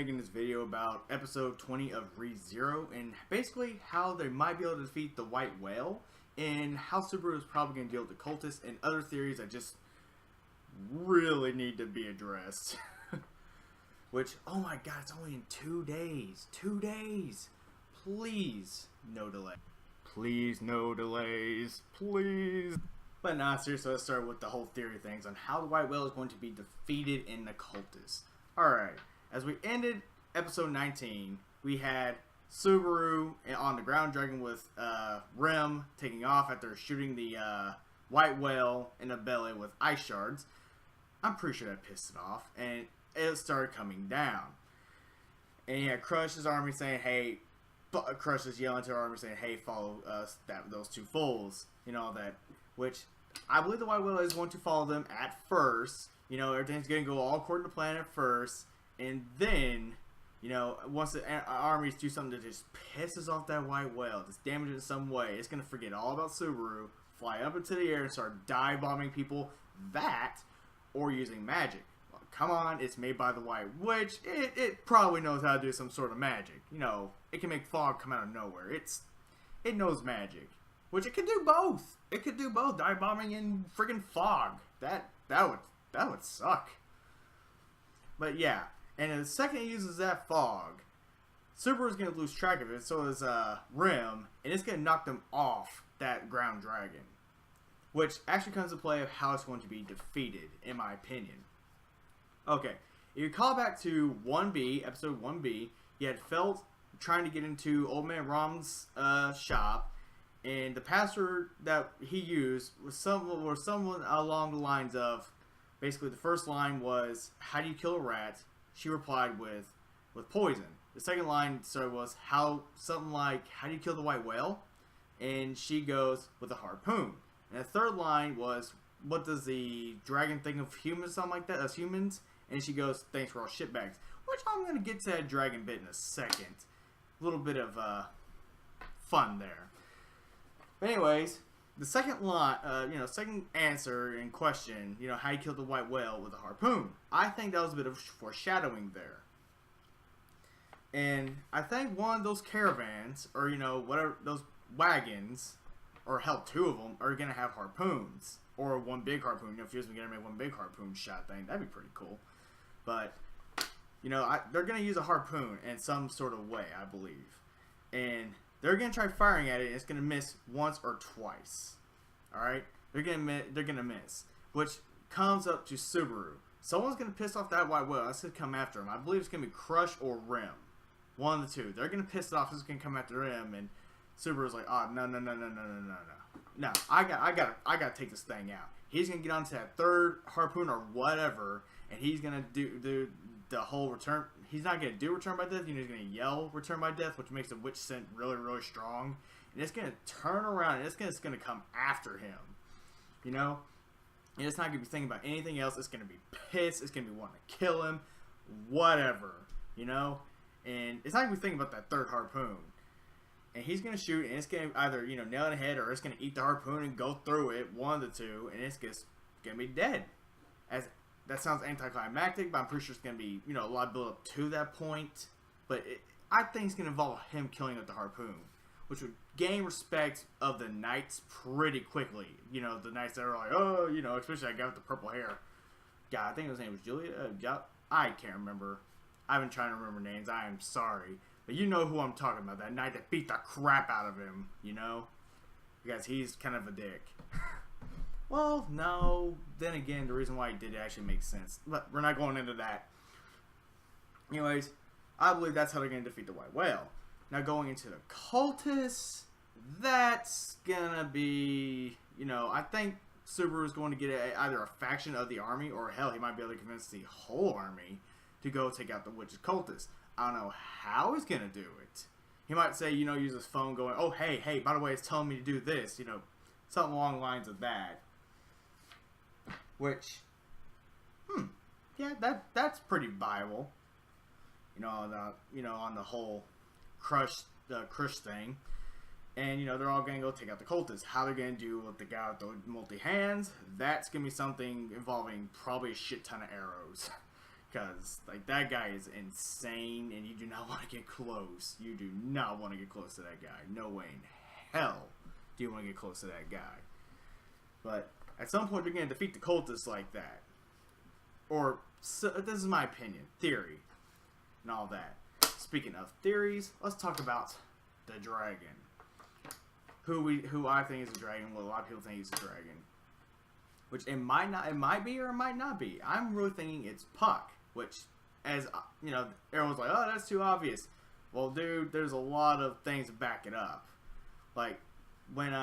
making this video about episode 20 of ReZero and basically how they might be able to defeat the White Whale and how Subaru is probably going to deal with the cultists and other theories that just really need to be addressed. Which, oh my god, it's only in 2 days. 2 days. Please, no delay. Please, no delays. Please. But nah, seriously, let's start with the whole theory things on how the White Whale is going to be defeated in the cultists. Alright, as we ended episode 19, we had Subaru on the ground dragon with Rem taking off after shooting the White Whale in the belly with ice shards. I'm pretty sure that pissed it off, and it started coming down. And he had Crush's army saying, hey, Crush is yelling to our army saying, hey, follow us, those two fools, you know, that, which I believe the White Whale is going to follow them at first. You know, everything's going to go all according to plan at first, and then, you know, once the armies do something that just pisses off that White Whale, just damage it in some way, it's going to forget all about Subaru, fly up into the air and start dive bombing people, that, or using magic. Well, come on, it's made by the White Witch, it probably knows how to do some sort of magic. You know, it can make fog come out of nowhere. It knows magic. Which it could do both. It could do both. Dive bombing and friggin' fog. That would suck. But yeah. And the second it uses that fog, Subaru's gonna lose track of it, so is Rem, and it's gonna knock them off that ground dragon. Which actually comes to play of how it's going to be defeated, in my opinion. Okay. If you call back to 1B, episode 1B, you had Felt trying to get into Old Man Rom's shop, and the password that he used was someone along the lines of, basically the first line was, how do you kill a rat? She replied with poison. The second line was something like, how do you kill the White Whale? And she goes, with a harpoon. And the third line was, what does the dragon think of humans, something like that, as humans? And she goes, thanks for all shitbags. Which I'm going to get to that dragon bit in a second. A little bit of fun there. But anyways, the second line, second answer in question, you know, how you killed the White Whale with a harpoon. I think that was a bit of foreshadowing there. And I think one of those caravans, or, you know, whatever, those wagons, or hell, two of them, are going to have harpoons. Or one big harpoon. You know, if you're going to make one big harpoon shot thing, that'd be pretty cool. But, you know, they're going to use a harpoon in some sort of way, I believe. And they're going to try firing at it, and it's going to miss once or twice. Alright? They're going to miss. Which comes up to Subaru. Someone's going to piss off that White Whale. That's going to come after him. I believe it's going to be Crush or Rem. One of the two. They're going to piss it off. It's going to come after him, and Subaru's like, oh, no. No, I got to take this thing out. He's going to get onto that third harpoon or whatever, and he's going to do the whole return. He's not going to do return by death. You know, he's going to yell return by death, which makes the witch scent really, really strong. And it's going to turn around, and it's going to come after him. You know? And it's not going to be thinking about anything else. It's going to be pissed. It's going to be wanting to kill him. Whatever. You know? And it's not going to be thinking about that third harpoon. And he's going to shoot, and it's going to either, you know, nail it in the head, or it's going to eat the harpoon and go through it, one of the two, and it's just going to be dead. That sounds anticlimactic, but I'm pretty sure it's going to be, you know, a lot of build up to that point. But I think it's going to involve him killing with the harpoon, which would gain respect of the knights pretty quickly. You know, the knights that are like, oh, you know, especially that guy with the purple hair. God, I think his name was Julia. I can't remember. I've been trying to remember names. I am sorry. But you know who I'm talking about. That knight that beat the crap out of him, you know? Because he's kind of a dick. Well, no. Then again, the reason why he did it actually makes sense. But we're not going into that. Anyways, I believe that's how they're going to defeat the White Whale. Now going into the cultists, that's going to be, you know, I think Subaru is going to get either a faction of the army, or hell, he might be able to convince the whole army to go take out the witch's cultists. I don't know how he's going to do it. He might say, you know, use his phone going, oh, hey, by the way, it's telling me to do this. You know, something along the lines of that. Which, yeah, that's pretty viable. You know, on the whole Crush thing. And, you know, they're all going to go take out the cultists. How they're going to do with the guy with the multi-hands, that's going to be something involving probably a shit ton of arrows. Because, like, that guy is insane, and you do not want to get close. You do not want to get close to that guy. No way in hell do you want to get close to that guy. But at some point, you're going to defeat the cultists like that. Or, so, this is my opinion, theory, and all that. Speaking of theories, let's talk about the dragon. Who I think is a dragon, well, a lot of people think he's a dragon. Which it might be or it might not be. I'm really thinking it's Puck. Which, as, you know, everyone's like, oh, that's too obvious. Well, dude, there's a lot of things to back it up. Like, when, you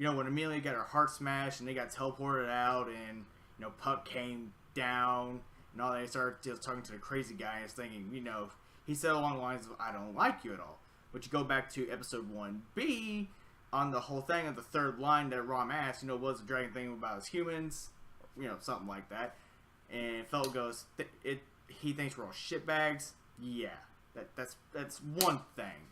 know, when Amelia got her heart smashed and they got teleported out and, you know, Puck came down and all that, they started just talking to the crazy guy and was thinking, you know, he said along the lines of, I don't like you at all. Which you go back to episode 1B on the whole thing of the third line that Rom asked, you know, what's the dragon thing about us humans? You know, something like that. And Felt goes, he thinks we're all shitbags. Yeah, that's one thing.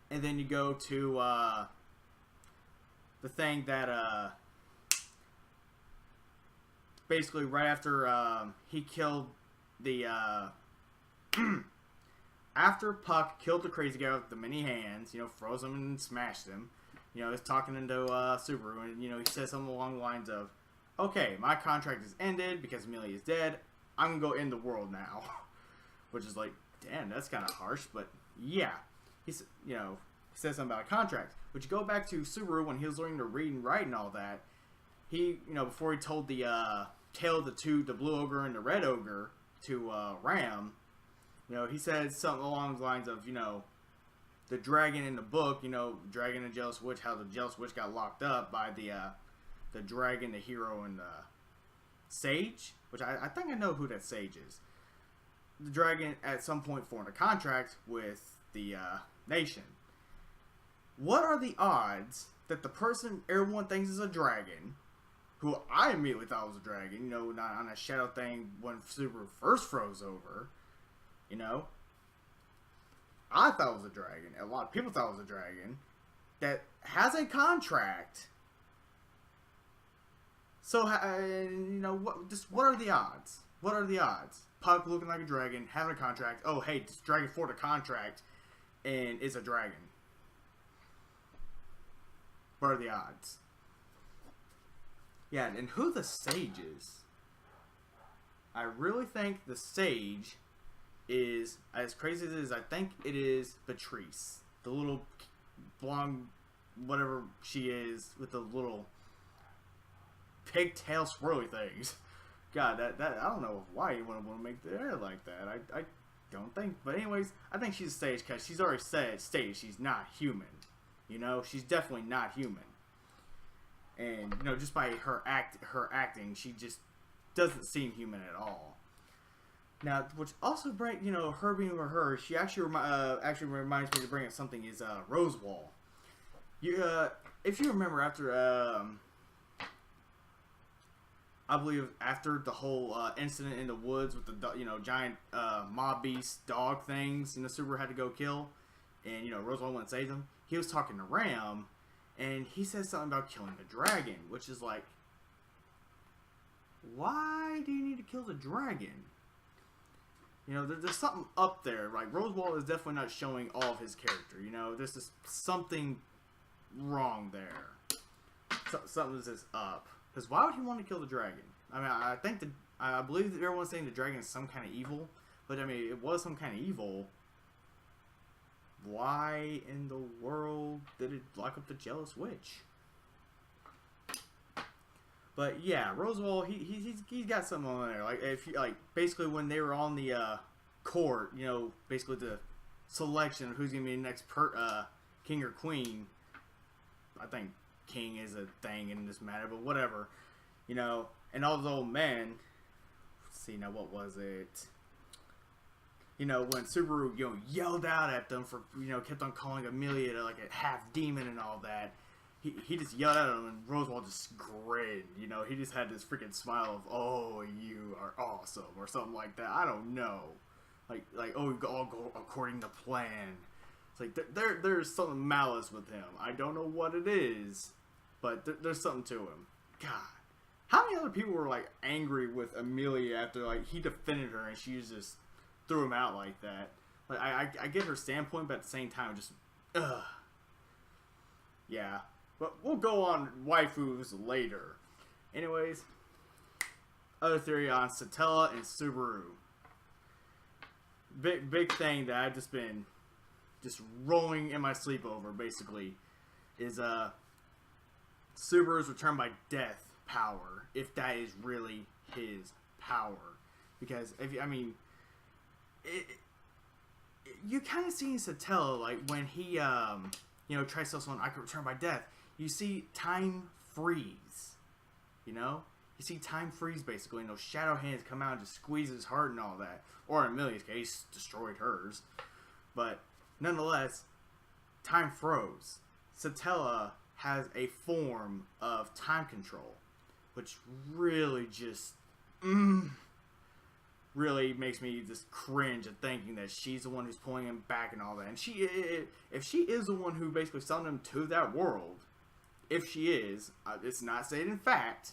And then you go to the thing that basically right after he killed the after Puck killed the crazy guy with the many hands, you know, froze him and smashed him. You know, he's talking into Subaru, and, you know, he says something along the lines of, okay, my contract is ended because Amelia is dead. I'm going to go end the world now. Which is like, damn, that's kind of harsh, but yeah. He's, you know, he says something about a contract. But you go back to Subaru when he was learning to read and write and all that. He, you know, before he told the tale of the blue ogre and the red ogre to Ram, you know, he said something along the lines of, you know, the dragon in the book, you know, Dragon and Jealous Witch, how the Jealous Witch got locked up by the dragon, the hero, and the sage, which I think I know who that sage is. The dragon at some point formed a contract with the nation. What are the odds that the person everyone thinks is a dragon, who I immediately thought was a dragon, you know, not on a shadow thing when Subaru first froze over, you know, I thought it was a dragon. A lot of people thought it was a dragon that has a contract. So, you know, what are the odds? What are the odds? Puck looking like a dragon, having a contract. Oh, hey, this dragon forged a contract and is a dragon. What are the odds? Yeah, and who the sage is? I really think the sage is, as crazy as it is, I think it is Patrice. The little blonde, whatever she is, with the little pigtail swirly things. God, that I don't know why you want to make the hair like that. I don't think. But anyways, I think she's a sage because she's already stated she's not human. You know, she's definitely not human. And, you know, just by her acting, she just doesn't seem human at all. Now, which also brings, you know, her being her, she actually reminds me to bring up something is Roswaal. If you remember after I believe after the whole incident in the woods with the, you know, giant mob beast dog things, you know, Subaru had to go kill, and, you know, Roswaal went and saved him. He was talking to Ram, and he says something about killing the dragon, which is like, why do you need to kill the dragon? You know, there's something up there. Like, Roswaal is definitely not showing all of his character. You know, there's just something wrong there. Something's just up. Because why would he want to kill the dragon? I mean, I believe that everyone's saying the dragon is some kind of evil. But, I mean, it was some kind of evil. Why in the world did it lock up the Jealous Witch? But yeah, Roswaal, he's got something on there. Like, if you, like, basically when they were on the court, you know, basically the selection of who's gonna be the next king or queen. I think king is a thing in this matter, but whatever, you know. And all those old men. Let's see now, what was it? You know, when Subaru, you know, yelled out at them for, you know, kept on calling Amelia like a half demon and all that. He just yelled at him, and Roswaal just grinned. You know, he just had this freaking smile of, "Oh, you are awesome," or something like that. I don't know, like oh, you all go according to plan. It's like there's something malice with him. I don't know what it is, but there's something to him. God. How many other people were, like, angry with Amelia after, like, he defended her and she just threw him out like that? Like, I get her standpoint, but at the same time, just, ugh. Yeah. But we'll go on waifus later. Anyways, other theory on Satella and Subaru. Big thing that I've just been rolling in my sleep over, basically, is Subaru's return by death power, if that is really his power. Because, you kind of see in Satella, like, when he, tries to tell someone, I could return by death, you see time freeze, you know? You see time freeze, basically, and those shadow hands come out and just squeeze his heart and all that. Or in Amelia's case, destroyed hers. But, nonetheless, time froze. Satella has a form of time control, which really just, really makes me just cringe at thinking that she's the one who's pulling him back and all that. And if she is the one who basically summoned him to that world, if she is, it's not stated in fact,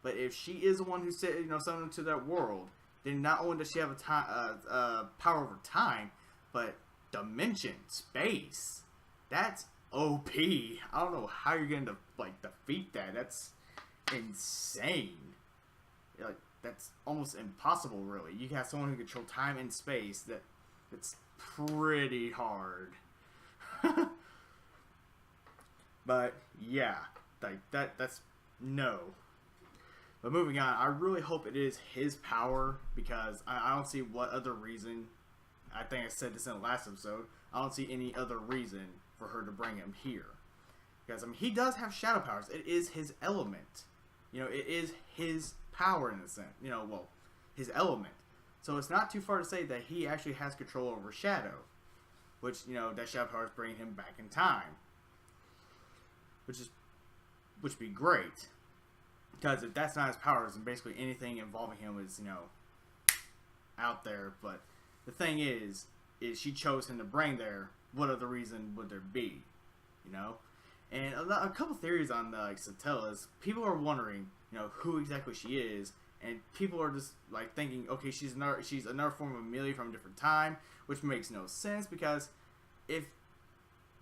but if she is the one who said, summoned him to that world, then not only does she have a power over time, but dimension, space. That's OP. I don't know how you're going to, like, defeat that. That's insane. Like, that's almost impossible, really. You have someone who can control time and space. That's pretty hard. But yeah, like that's no. But moving on, I really hope it is his power, because I don't see what other reason. I think I said this in the last episode. I don't see any other reason for her to bring him here, because he does have shadow powers. It is his element. It is his power in a sense. His element. So it's not too far to say that he actually has control over shadow, which that shadow power is bringing him back in time, which would be great. Because if that's not his powers, then basically anything involving him is, out there. But the thing is she chose him to bring there. What other reason would there be? And a couple theories on Satella is, people are wondering, who exactly she is. And people are just, like, thinking, okay, she's another form of Amelia from a different time. Which makes no sense, because if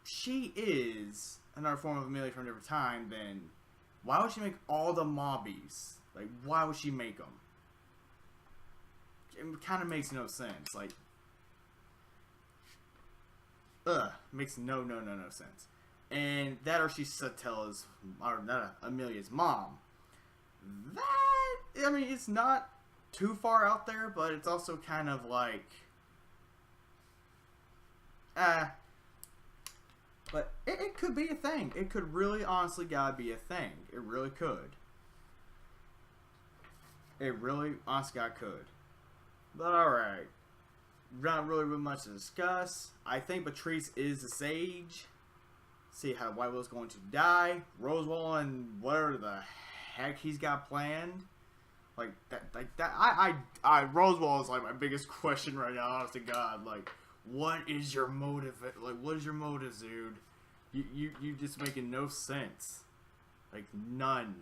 she is another form of Amelia from a different time, then why would she make all the mobbies? Like, why would she make them? It kind of makes no sense. Like, makes no sense. And that, or she's Satella's, or not Amelia's mom. That, it's not too far out there, but it's also kind of like, but it could be a thing. It could really, honestly, God, be a thing. It really could. It really, honestly, God, could. But alright. Not really much to discuss. I think Patrice is the sage. See how White Willow's going to die. Roswaal and whatever the heck he's got planned. Like that. Roswaal is like my biggest question right now. Honest to God, like, what is your motive? Like, what is your motive, dude? You just making no sense. Like, none.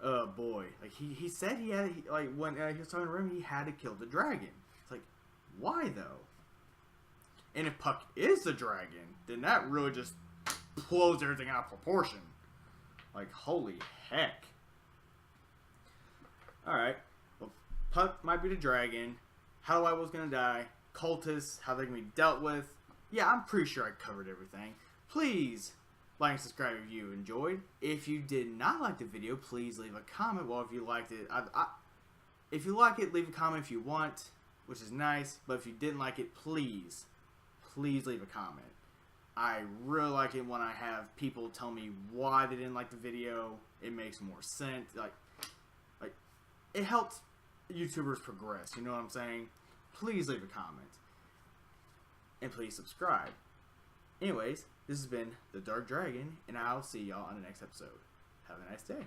Oh boy. Like he said he had when he was talking to Remy, he had to kill the dragon. It's like, why though? And if Puck is the dragon, then that really just blows everything out of proportion. Like, holy heck. Alright. Well, Puck might be the dragon. How White Willow's gonna die. Cultists, how they're gonna be dealt with. Yeah, I'm pretty sure I covered everything. Please like and subscribe if you enjoyed. If you did not like the video, please leave a comment. Well, if you liked it, if you like it, leave a comment if you want, which is nice. But if you didn't like it, please leave a comment. I really like it when I have people tell me why they didn't like the video. It makes more sense. Like it helps YouTubers progress. You know what I'm saying? Please leave a comment. And please subscribe. Anyways, this has been The Dark Dragon, and I'll see y'all on the next episode. Have a nice day.